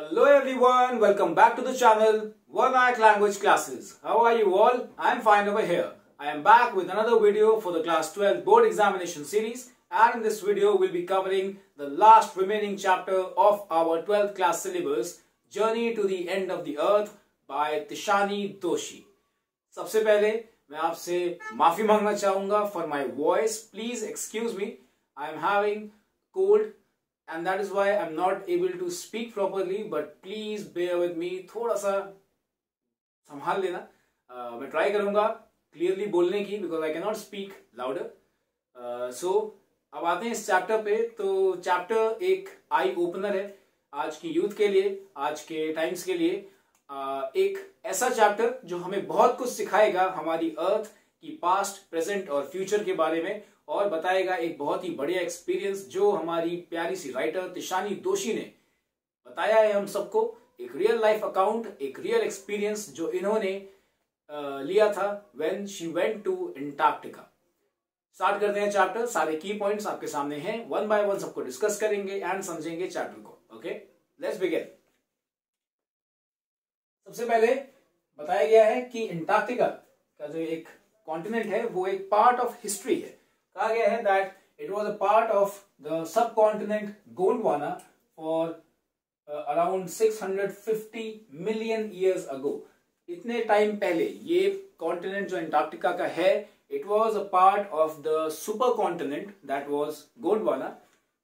Hello everyone, welcome back to the channel Vernaic Language Classes. How are you all? I am fine over here. I am back with another video for the class 12 board examination series, and in this video we'll be covering the last remaining chapter of our 12th class syllabus, Journey to the End of the Earth by Tishani Doshi. सबसे पहले मैं आपसे माफी मांगना चाहूंगा for my voice. Please excuse me. I am having cold and that is why I'm not able to speak properly, but please bear with me. थोड़ा सा संभाल लेना. मैं ट्राई करूंगा क्लियरली बोलने की because I cannot speak louder. So अब आते हैं इस चैप्टर पे. तो चैप्टर एक आई ओपनर है आज की यूथ के लिए, आज के टाइम्स के लिए. एक ऐसा चैप्टर जो हमें बहुत कुछ सिखाएगा हमारी अर्थ की पास्ट, प्रेजेंट और फ्यूचर के बारे में, और बताएगा एक बहुत ही बढ़िया एक्सपीरियंस जो हमारी प्यारी सी राइटर तिशानी दोशी ने बताया है हम सबको. एक रियल लाइफ अकाउंट, एक रियल एक्सपीरियंस जो इन्होंने लिया था when she went to Antarctica. Start करते हैं चैप्टर. सारे की पॉइंट्स आपके सामने हैं. वन बाय वन सबको डिस्कस करेंगे एंड समझेंगे चैप्टर को. Okay, let's begin. सबसे पहले बताया गया है कि अंटार्कटिका का जो एक कॉन्टिनेंट है वो एक पार्ट ऑफ हिस्ट्री है. कहा गया है that it was a part of the sub continent Gondwana for around 650 million years ago. इतने टाइम पहले ये कॉन्टिनेंट जो अंटार्कटिका का है, it was a part of the super continent that was Gondwana.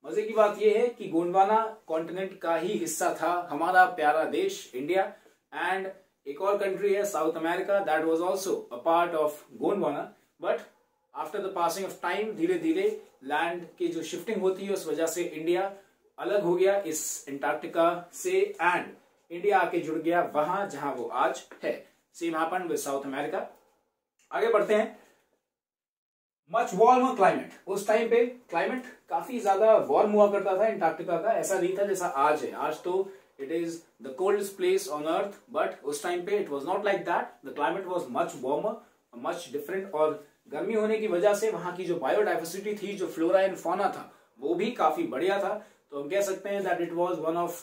मजे की बात यह है कि गोंडवाना कॉन्टिनेंट का ही हिस्सा था हमारा प्यारा देश इंडिया, एंड एक और कंट्री है south America that was also a part of Gondwana. But after the passing of time धीरे धीरे लैंड की जो शिफ्टिंग होती है उस वजह से इंडिया अलग हो गया इस अंटार्कटिका से, एंड इंडिया आके जुड़ गया वहां जहां वो आज है. Same happened with south America. आगे बढ़ते हैं. Much warmer climate. उस टाइम पे क्लाइमेट काफी ज्यादा वार्म हुआ करता था अंटार्कटिका का. ऐसा नहीं था जैसा आज है. आज तो it is the coldest place on earth, but उस टाइम पे it was not like that. The climate was much warmer, much different, और गर्मी होने की वजह से वहां की जो बायोडाइवर्सिटी थी, जो फ्लोरा एंड फौना था, वो भी काफी बढ़िया था. तो हम कह सकते हैं that it was one of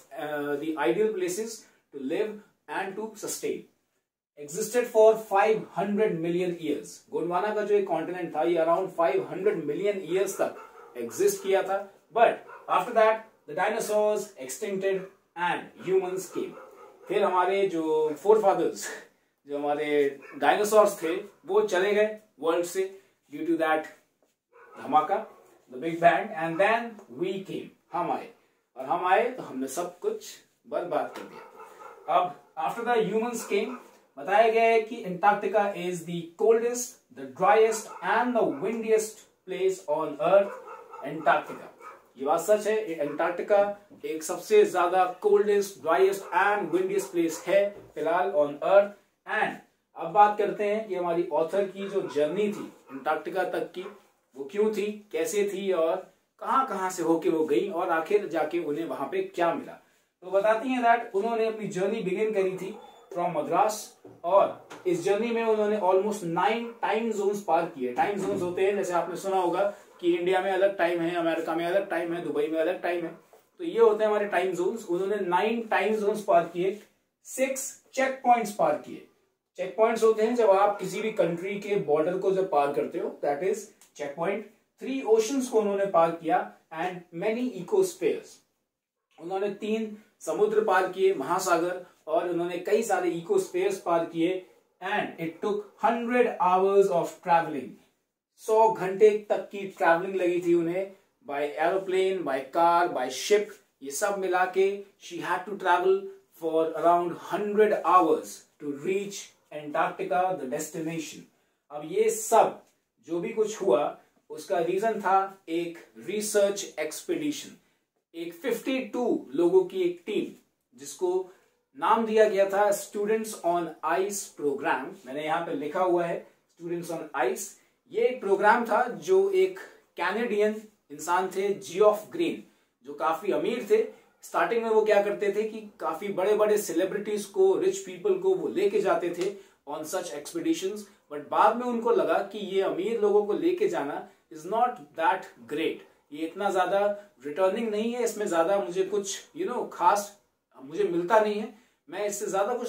the ideal places to live and to sustain. Existed for 500 million years. Gondwana का जो एक कॉन्टिनेंट था ये अराउंड 500 मिलियन ईयर्स तक एग्जिस्ट किया था. But after that the dinosaurs extincted and humans came. फिर हमारे जो फोरफादर्स, जो हमारे डायनासोर्स थे, वो चले गए वर्ल्ड से ड्यू टू दैट धमाका, the big bang, and then we came. हम आए, और हम आए तो हमने सब कुछ बर्बाद कर दिया. अब आफ्टर द ह्यूमंस केम बताया गया है कि Antarctica is the coldest, the driest and the windiest place on earth. Antarctica, ये बात सच है. अंटार्कटिका एक सबसे ज्यादा coldest, driest and windiest place है फिलहाल ऑन अर्थ. एंड अब बात करते हैं कि हमारी ऑथर की जो जर्नी थी अंटार्कटिका तक की, वो क्यों थी, कैसे थी, और कहां कहां से होके वो गई, और आखिर जाके उन्हें वहां पे क्या मिला. तो बताती हैं दैट उन्होंने अपनी जर्नी बिगिन करी थी फ्रॉम मद्रास, और इस जर्नी में उन्होंने ऑलमोस्ट 9 टाइम जोन्स पार किए. टाइम जोन्स होते हैं, जैसे आपने सुना होगा कि इंडिया में अलग टाइम है, अमेरिका में अलग टाइम है, दुबई में अलग टाइम है. तो ये होते हैं हमारे टाइम जोन्स. उन्होंने 9 टाइम जोन्स पार किए, 6 चेक पॉइंट्स पार किए. चेक पॉइंट्स होते हैं जब आप किसी भी कंट्री के बॉर्डर को जब पार करते हो, that is check point. 3 oceans को उन्होंने पार किया एंड मेनी इकोस्फेयर्स. उन्होंने 3 समुद्र पार किए, महासागर, और उन्होंने कई सारे इकोस्फेयर्स पार किए. And it took 100 hours of traveling. 100 घंटे तक की ट्रैवलिंग लगी थी उन्हें, by aeroplane, by car, by ship. ये सब मिला के she had to travel for around 100 hours to reach Antarctica, the destination. अब ये सब जो भी कुछ हुआ उसका रीजन था एक रिसर्च एक्सपीडिशन. एक 52 लोगों की एक टीम, जिसको नाम दिया गया था स्टूडेंट्स ऑन आइस प्रोग्राम. मैंने यहां पे लिखा हुआ है स्टूडेंट्स ऑन आइस. ये एक प्रोग्राम था जो एक कैनेडियन इंसान थे, जियोफ ग्रीन, जो काफी अमीर थे. स्टार्टिंग में वो क्या करते थे कि काफी बड़े बड़े सेलिब्रिटीज को, रिच पीपल को वो लेके जाते थे ऑन सच एक्सपीडिशंस. बट बाद में उनको लगा कि ये अमीर लोगों को लेके जाना इज नॉट दैट ग्रेट. ये इतना ज्यादा रिटर्निंग नहीं है, इसमें ज्यादा मुझे कुछ खास मुझे मिलता नहीं है, मैं इससे ज्यादा कुछ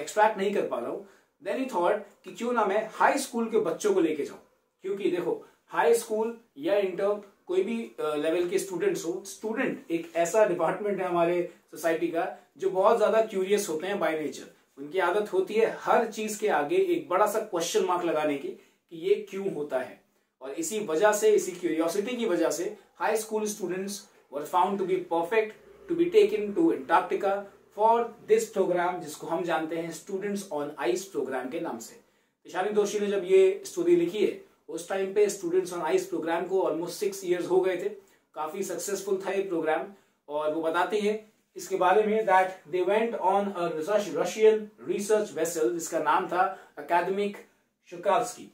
एक्सट्रैक्ट नहीं कर पा रहा हूँ। देन ही थॉट कि क्यों ना मैं हाई स्कूल के बच्चों को लेके जाऊं, क्योंकि देखो हाई स्कूल या इंटर कोई भी लेवल के स्टूडेंट्स हो, स्टूडेंट एक ऐसा डिपार्टमेंट है हमारे सोसाइटी का जो बहुत ज्यादा क्यूरियस होते हैं बाय नेचर। उनकी आदत होती है हर चीज के आगे एक बड़ा सा क्वेश्चन मार्क लगाने की कि ये क्यों होता है। और इसी वजह से, इसी क्यूरियोसिटी की वजह से high school students were found to be perfect to be taken to Antarctica for this program, जिसको हम जानते हैं स्टूडेंट्स ऑन आइस प्रोग्राम के नाम से। तिशानी दोषी ने जब ये स्टोरी लिखी है उस टाइम पे स्टूडेंट्स ऑन आइस प्रोग्राम को ऑलमोस्ट 6 इयर्स हो गए थे। काफी सक्सेसफुल था ये प्रोग्राम। और वो बताती है इसके बारे में that they went on a Russian research vessel जिसका नाम था Akademik Shokalskiy.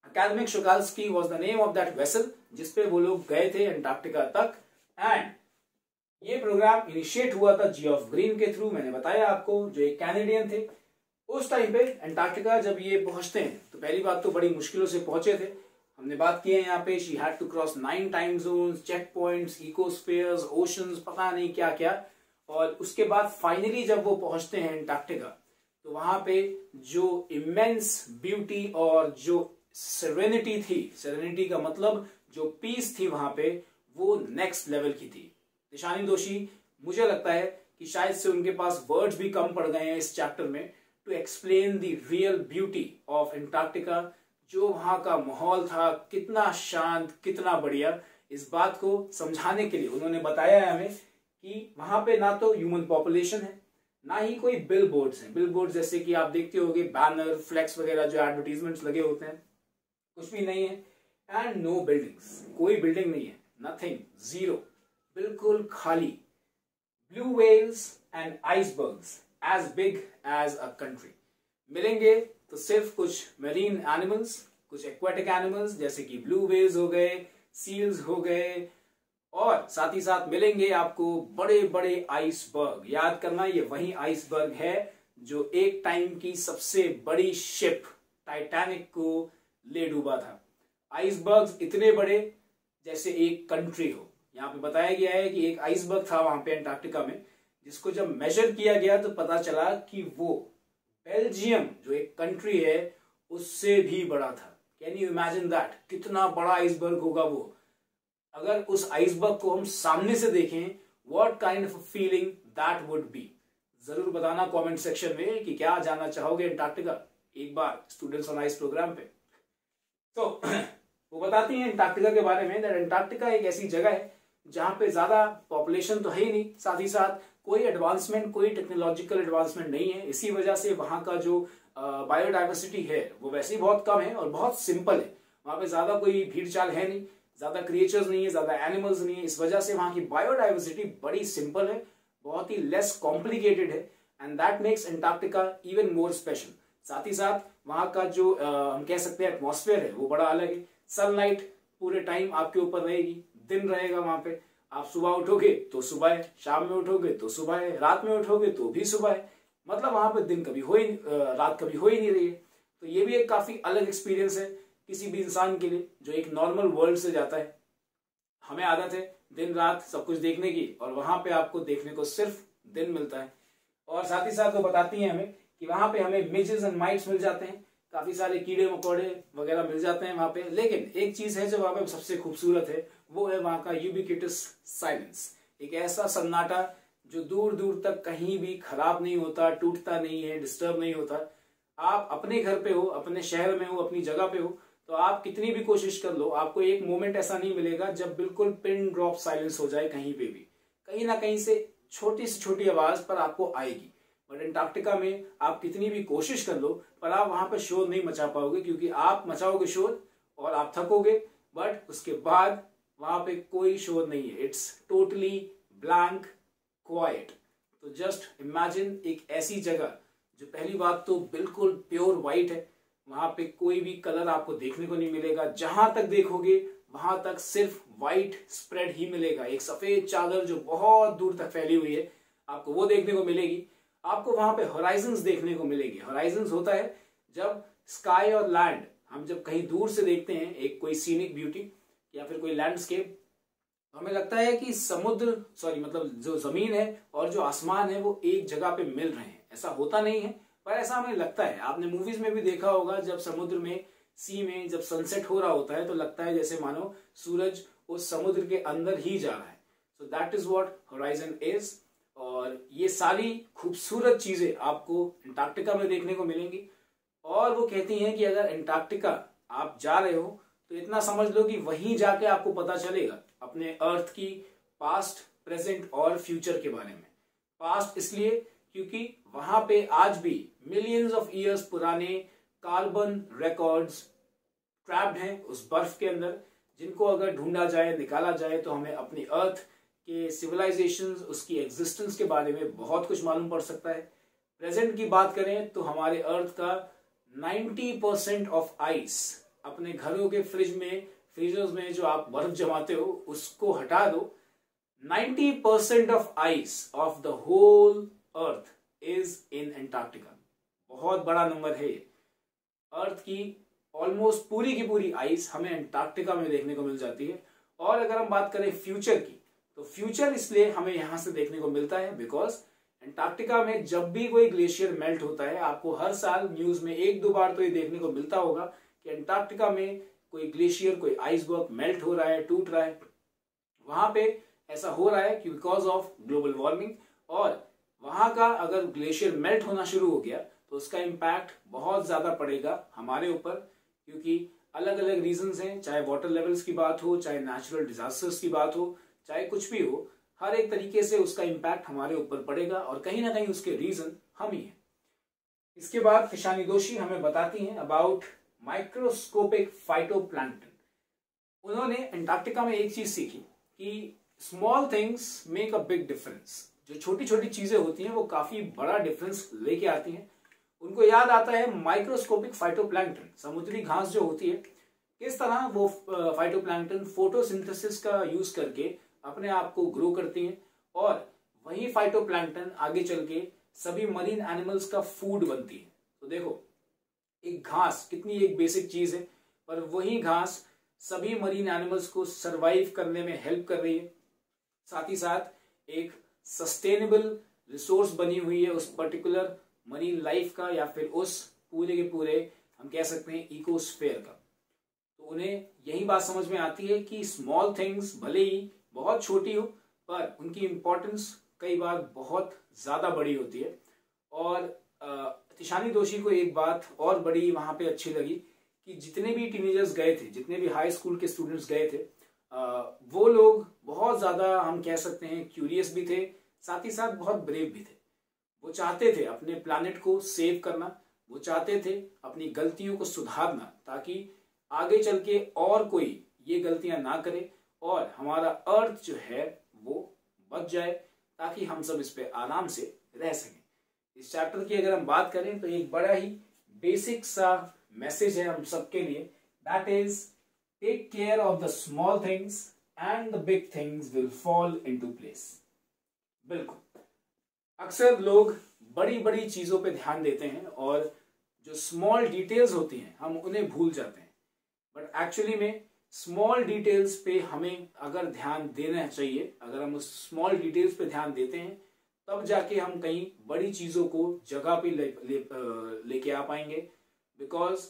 Akademik Shokalskiy was the name of that vessel जिसपे वो लोग गए थे अंटार्कटिका तक। एंड ये प्रोग्राम इनिशिएट हुआ था जियोफ ग्रीन के थ्रू, मैंने बताया आपको, जो एक कैनेडियन थे। उस टाइम पे अंटार्कटिका जब ये पहुंचते हैं तो पहली बात तो बड़ी मुश्किलों से पहुंचे थे, हमने बात की है यहाँ पे। She had to cross 9 time zones, check points, ecospheres, oceans, पता नहीं क्या क्या। और उसके बाद फाइनली जब वो पहुंचते हैं अंटार्कटिका तो वहां पे जो इमेंस ब्यूटी और जो सेरेनिटी थी, सेरेनिटी का मतलब जो पीस थी वहां पे, वो नेक्स्ट लेवल की थी। तिशानी दोषी, मुझे लगता है कि शायद से उनके पास वर्ड्स भी कम पड़ गए हैं इस चैप्टर में to explain the real beauty of Antarctica. जो वहां का माहौल था, कितना शांत, कितना बढ़िया, इस बात को समझाने के लिए उन्होंने बताया है हमें कि वहां पे ना तो ह्यूमन पॉपुलेशन है, ना ही कोई बिल बोर्ड्स हैं। बिल बोर्ड जैसे कि आप देखते होगे बैनर, फ्लेक्स वगैरह जो एडवर्टीजमेंट्स लगे होते हैं, कुछ भी नहीं है। एंड नो बिल्डिंग्स, कोई बिल्डिंग नहीं है, नथिंग, जीरो, बिल्कुल खाली। Blue whales and icebergs as big as a country मिलेंगे तो सिर्फ कुछ मरीन एनिमल्स, कुछ एक्वाटिक एनिमल्स जैसे कि ब्लू वेल्स हो गए, सील्स हो गए, और साथ ही साथ मिलेंगे आपको बड़े बड़े आइसबर्ग। याद करना ये वही आइसबर्ग है जो एक टाइम की सबसे बड़ी शिप टाइटैनिक को ले डूबा था। आइसबर्ग्स इतने बड़े जैसे एक कंट्री हो। यहाँ पे बताया गया है कि एक आइसबर्ग था वहां पे अंटार्कटिका में, जिसको जब मेजर किया गया तो पता चला कि वो बेल्जियम जो एक कंट्री है उससे भी बड़ा था। Can you imagine that? कितना बड़ा आइसबर्ग होगा वो। अगर उस आइसबर्ग को हम सामने से देखें, what kind of feeling that would be. जरूर बताना कमेंट सेक्शन में कि क्या जाना चाहोगे अंटार्कटिका एक बार स्टूडेंट्स ऑन आइस प्रोग्राम पे। तो वो बताती हैं अंटार्कटिका के बारे में, दैट अंटार्कटिका एक ऐसी जगह है जहां पे ज्यादा पॉपुलेशन तो है ही नहीं, साथ ही साथ कोई एडवांसमेंट, कोई टेक्नोलॉजिकल एडवांसमेंट नहीं है। इसी वजह से वहां का जो बायोडाइवर्सिटी है वो वैसे ही बहुत कम है और बहुत सिंपल है। वहां पे ज्यादा कोई भीड़ चाल है नहीं, ज्यादा क्रिएचर्स नहीं है, ज्यादा एनिमल्स नहीं है। इस वजह से वहां की बायोडाइवर्सिटी बड़ी सिंपल है, बहुत ही लेस कॉम्प्लिकेटेड है, and that makes Antarctica even more special. साथ ही साथ वहां का जो हम कह सकते हैं एटमॉस्फेयर है वो बड़ा अलग है। सनलाइट पूरे टाइम आपके ऊपर रहेगी, दिन रहेगा वहां पे। आप सुबह उठोगे तो सुबह है, शाम में उठोगे तो सुबह है, रात में उठोगे तो भी सुबह है। मतलब वहां पे दिन कभी हो ही रात कभी हो ही नहीं रही है। तो ये भी एक काफी अलग एक्सपीरियंस है किसी भी इंसान के लिए जो एक नॉर्मल वर्ल्ड से जाता है। हमें आदत है दिन रात सब कुछ देखने की, और वहां पे आपको देखने को सिर्फ दिन मिलता है। और साथ ही साथ वो बताती हैं हमें कि वहां पे हमें मिजेस एंड माइट्स मिल जाते हैं, काफी सारे कीड़े मकोड़े वगैरह मिल जाते हैं वहां पे। लेकिन एक चीज है जो वहां पे सबसे खूबसूरत है, वो है वहां का यूबिक्विटस साइलेंस। एक ऐसा सन्नाटा जो दूर दूर तक कहीं भी खराब नहीं होता, टूटता नहीं है, डिस्टर्ब नहीं होता। आप अपने घर पे हो, अपने शहर में हो, अपनी जगह पे हो, तो आप कितनी भी कोशिश कर लो, आपको एक मोमेंट ऐसा नहीं मिलेगा जब बिल्कुल पिन ड्रॉप साइलेंस हो जाए कहीं पे भी। कहीं ना कहीं से छोटी से छोटी आवाज पर आपको आएगी। बट अंटार्कटिका में आप कितनी भी कोशिश कर लो पर आप वहां पर शोर नहीं मचा पाओगे, क्योंकि आप मचाओगे शोर और आप थकोगे, बट उसके बाद वहां पे कोई शोर नहीं है। It's totally blank, quite. तो जस्ट इमेजिन एक ऐसी जगह जो पहली बात तो बिल्कुल प्योर व्हाइट है, वहां पे कोई भी कलर आपको देखने को नहीं मिलेगा। जहां तक देखोगे वहां तक सिर्फ व्हाइट स्प्रेड ही मिलेगा। एक सफेद चादर जो बहुत दूर तक फैली हुई है आपको वो देखने को मिलेगी। आपको वहां पे होराइजन्स देखने को मिलेगी। होराइजन्स होता है जब स्काई और लैंड हम जब कहीं दूर से देखते हैं, एक कोई सीनिक ब्यूटी या फिर कोई लैंडस्केप, हमें लगता है कि समुद्र मतलब जो जमीन है और जो आसमान है वो एक जगह पे मिल रहे हैं। ऐसा होता नहीं है, पर ऐसा हमें लगता है। आपने मूवीज में भी देखा होगा, जब समुद्र में, सी में जब सनसेट हो रहा होता है तो लगता है जैसे मानो सूरज उस समुद्र के अंदर ही जा रहा है। So that is what horizon is. और ये सारी खूबसूरत चीजें आपको अंटार्कटिका में देखने को मिलेंगी। और वो कहती हैं कि अगर अंटार्कटिका आप जा रहे हो तो इतना समझ लो कि वहीं जाके आपको पता चलेगा अपने अर्थ की पास्ट, प्रेजेंट और फ्यूचर के बारे में। पास्ट इसलिए क्योंकि वहां पे आज भी मिलियंस ऑफ ईयर्स पुराने कार्बन रिकॉर्ड्स ट्रैप्ड हैं उस बर्फ के अंदर, जिनको अगर ढूंढा जाए, निकाला जाए तो हमें अपनी अर्थ के सिविलाइजेशन, उसकी एग्जिस्टेंस के बारे में बहुत कुछ मालूम पड़ सकता है। प्रेजेंट की बात करें तो हमारे अर्थ का 90% ऑफ आइस, अपने घरों के फ्रीजर्स में जो आप बर्फ जमाते हो उसको हटा दो, 90% of ice of the whole earth is in Antarctica. बहुत बड़ा नंबर है ये। अर्थ की ऑलमोस्ट पूरी की पूरी आइस हमें अंटार्कटिका में देखने को मिल जाती है। और अगर हम बात करें फ्यूचर की, तो फ्यूचर इसलिए हमें यहां से देखने को मिलता है बिकॉज अंटार्कटिका में जब भी कोई ग्लेशियर मेल्ट होता है, आपको हर साल न्यूज में 1-2 बार तो ये देखने को मिलता होगा कि अंटार्कटिका में कोई ग्लेशियर, कोई आइसबर्ग मेल्ट हो रहा है, टूट रहा है। वहां पे ऐसा हो रहा है कि बिकॉज ऑफ ग्लोबल वार्मिंग। और वहां का अगर ग्लेशियर मेल्ट होना शुरू हो गया तो उसका इम्पैक्ट बहुत ज्यादा पड़ेगा हमारे ऊपर, क्योंकि अलग अलग रीजंस हैं, चाहे वाटर लेवल्स की बात हो, चाहे नेचुरल डिजास्टर्स की बात हो, चाहे कुछ भी हो, हर एक तरीके से उसका इम्पैक्ट हमारे ऊपर पड़ेगा और कहीं ना कहीं उसके रीजन हम ही हैं। इसके बाद तिशानी दोशी हमें बताती हैं अबाउट माइक्रोस्कोपिक फाइटोप्लैंक्टन। उन्होंने अंटार्कटिका में एक चीज सीखी कि small things make a big difference. जो छोटी छोटी चीजें होती हैं वो काफी बड़ा डिफरेंस लेके आती हैं। उनको याद आता है माइक्रोस्कोपिक फाइटोप्लैंक्टन, समुद्री घास जो होती है, किस तरह वो फाइटोप्लैंक्टन फोटोसिंथेसिस का यूज करके अपने आप को ग्रो करती हैं और वही फाइटोप्लैंक्टन आगे चल के सभी मरीन एनिमल्स का फूड बनती है। तो देखो, एक घास कितनी एक बेसिक चीज है, पर वही घास सभी मरीन एनिमल्स को सरवाइव करने में हेल्प कर रही है। साथ ही साथ एक सस्टेनेबल रिसोर्स बनी हुई है उस पर्टिकुलर मरीन लाइफ का, या फिर उस पूरे के पूरे हम कह सकते हैं इकोस्फेयर का। तो उन्हें यही बात समझ में आती है कि स्मॉल थिंग्स भले ही बहुत छोटी हो, पर उनकी इंपॉर्टेंस कई बार बहुत ज्यादा बड़ी होती है। और तिशानी दोशी को एक बात और बड़ी वहां पे अच्छी लगी कि जितने भी टीनेजर्स गए थे, जितने भी हाई स्कूल के स्टूडेंट्स गए थे, वो लोग बहुत ज्यादा हम कह सकते हैं क्यूरियस भी थे, साथ ही साथ बहुत ब्रेव भी थे। वो चाहते थे अपने प्लैनेट को सेव करना, वो चाहते थे अपनी गलतियों को सुधारना, ताकि आगे चल के और कोई ये गलतियां ना करे और हमारा अर्थ जो है वो बच जाए, ताकि हम सब इस पे आराम से रह सकें। इस चैप्टर की अगर हम बात करें तो एक बड़ा ही बेसिक सा मैसेज है हम सबके लिए, that is take care of the small things and the big things will fall into place. बिल्कुल, अक्सर लोग बड़ी बड़ी चीजों पे ध्यान देते हैं और जो स्मॉल डिटेल्स होती हैं हम उन्हें भूल जाते हैं। बट एक्चुअली में स्मॉल डिटेल्स पे हमें अगर ध्यान देना चाहिए, अगर हम उस स्मॉल डिटेल्स पे ध्यान देते हैं तब जाके हम कहीं बड़ी चीजों को जगह पे लेके आ पाएंगे। बिकॉज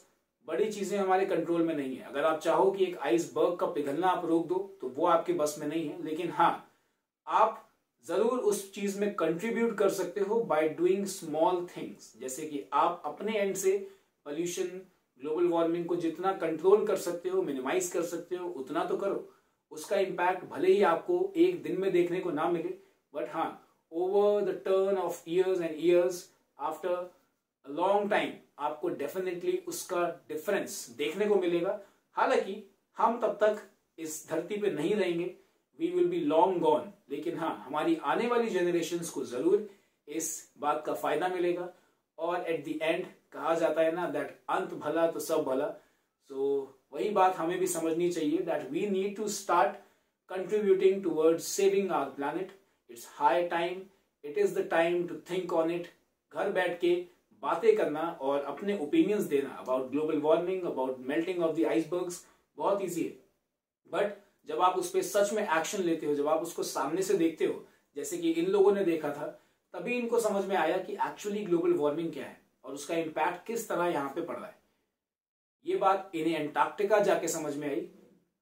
बड़ी चीजें हमारे कंट्रोल में नहीं है। अगर आप चाहो कि एक आइसबर्ग का पिघलना आप रोक दो तो वो आपके बस में नहीं है, लेकिन हाँ, आप जरूर उस चीज में कंट्रीब्यूट कर सकते हो बाय डूइंग स्मॉल थिंग्स। जैसे कि आप अपने एंड से पोल्यूशन, ग्लोबल वार्मिंग को जितना कंट्रोल कर सकते हो, मिनिमाइज कर सकते हो, उतना तो करो। उसका इम्पैक्ट भले ही आपको एक दिन में देखने को ना मिले, बट हाँ, over the turn off years and years, after a long time, आपको डेफिनेटली उसका डिफरेंस देखने को मिलेगा। हालांकि हम तब तक इस धरती पे नहीं रहेंगे, we will be long gone, लेकिन हाँ, हमारी आने वाली जनरेशन्स को जरूर इस बात का फायदा मिलेगा। और एट द एंड कहा जाता है ना, दैट अंत भला तो सब भला। सो वही बात हमें भी समझनी चाहिए, that we need to start contributing towards saving our planet. It's high time, it is the time to think on it. घर बैठ के बातें करना और अपने ओपिनियंस देना about global warming, about melting of the icebergs बहुत ईजी है, बट जब आप उस पर सच में एक्शन लेते हो, जब आप उसको सामने से देखते हो जैसे कि इन लोगों ने देखा था, तभी इनको समझ में आया कि एक्चुअली ग्लोबल वार्मिंग क्या है और उसका इम्पैक्ट किस तरह यहाँ पे पड़ रहा है। ये बात इन्हें एंटार्क्टिका जाके समझ में आई।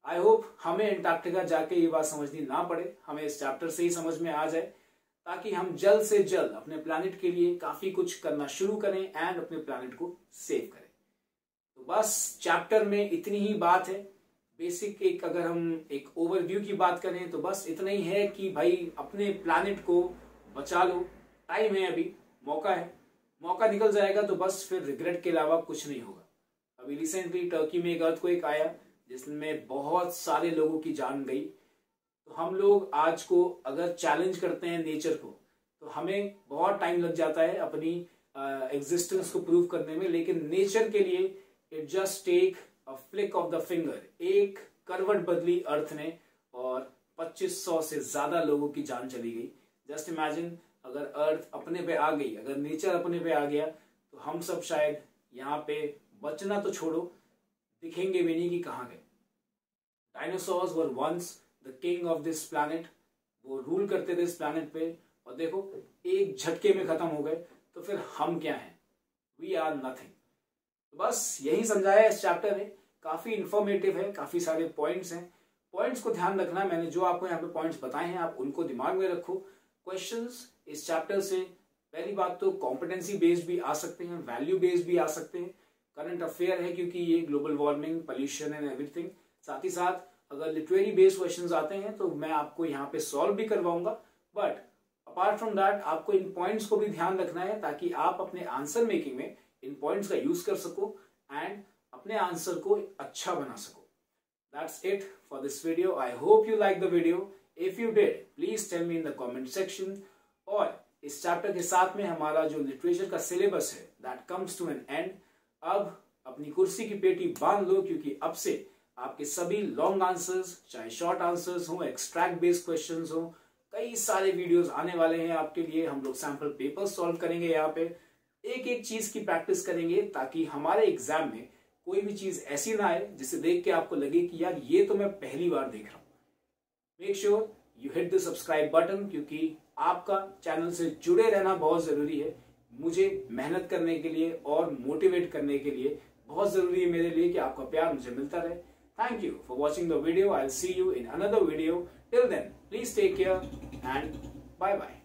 आई होप हमें एंटार्क्टिका जाके ये बात समझनी ना पड़े, हमें इस चैप्टर से ही समझ में आ जाए, ताकि हम जल्द से जल्द अपने प्लैनेट के लिए काफी कुछ करना शुरू करें एंड अपने प्लैनेट को सेव करें। तो बस चैप्टर में इतनी ही बात है। बेसिक एक अगर हम एक ओवरव्यू की बात करें तो बस इतना ही है कि भाई अपने प्लैनेट को बचा लो, टाइम है अभी, मौका है, मौका निकल जाएगा तो बस फिर रिग्रेट के अलावा कुछ नहीं होगा। अभी रिसेंटली टर्की में एक अर्थक्वेक आया जिसमें बहुत सारे लोगों की जान गई। तो हम लोग आज को अगर चैलेंज करते हैं नेचर को, तो हमें बहुत टाइम लग जाता है अपनी एग्जिस्टेंस को प्रूव करने में, लेकिन नेचर के लिए it just take a flick of the finger. एक करवट बदली अर्थ ने और 2500 से ज्यादा लोगों की जान चली गई। जस्ट इमेजिन अगर अर्थ अपने पे आ गई, अगर नेचर अपने पे आ गया, तो हम सब शायद यहाँ पे बचना तो छोड़ो, दिखेंगे भी नहीं कि कहाँ गए। Dinosaurs were once the king of this planet, वो रूल करते थे इस प्लैनेट पे, और देखो एक झटके में खत्म हो गए, तो फिर हम क्या हैं? We are nothing. तो बस यही समझाया इस चैप्टर में। काफी इंफॉर्मेटिव है, काफी सारे पॉइंट्स हैं। पॉइंट्स को ध्यान रखना, मैंने जो आपको यहाँ पे पॉइंट्स बताए हैं आप उनको दिमाग में रखो। क्वेश्चंस इस चैप्टर से पहली बात तो कॉम्पिटेंसी बेस्ड भी आ सकते हैं, वैल्यू बेस्ड भी आ सकते हैं, करंट अफेयर है क्योंकि ये global warming, pollution and everything. साथ ही साथ अगर लिटरेरी बेस्ड क्वेश्चंस आते हैं तो मैं आपको यहाँ पे सॉल्व भी करवाऊंगा। बट अपार्ट फ्रॉम दैट आपको इन पॉइंट्स को भी ध्यान रखना है ताकि आप अपने आंसर मेकिंग में इन पॉइंट्स का यूज कर सको एंड अपने आंसर को अच्छा बना सको। That's it for this video. I hope you liked the video. If you did, please tell me in the comment section. और इस चैप्टर के साथ में हमारा जो लिटरेचर का सिलेबस है that comes to an end. अब अपनी कुर्सी की पेटी बांध लो क्योंकि अब से आपके सभी लॉन्ग आंसर्स, चाहे शॉर्ट आंसर्स हो, एक्सट्रैक्ट बेस्ड क्वेश्चंस हो, कई सारे वीडियोस आने वाले हैं आपके लिए। हम लोग सैंपल पेपर्स सॉल्व करेंगे, यहाँ पे एक एक चीज की प्रैक्टिस करेंगे ताकि हमारे एग्जाम में कोई भी चीज ऐसी ना आए जिसे देख के आपको लगे कि यार ये तो मैं पहली बार देख रहा हूं। Make sure you hit the subscribe button क्योंकि आपका चैनल से जुड़े रहना बहुत जरूरी है। मुझे मेहनत करने के लिए और मोटिवेट करने के लिए बहुत जरूरी है मेरे लिए कि आपका प्यार मुझे मिलता रहे। Thank you for watching the video. I will see you in another video. Till then please take care and bye bye.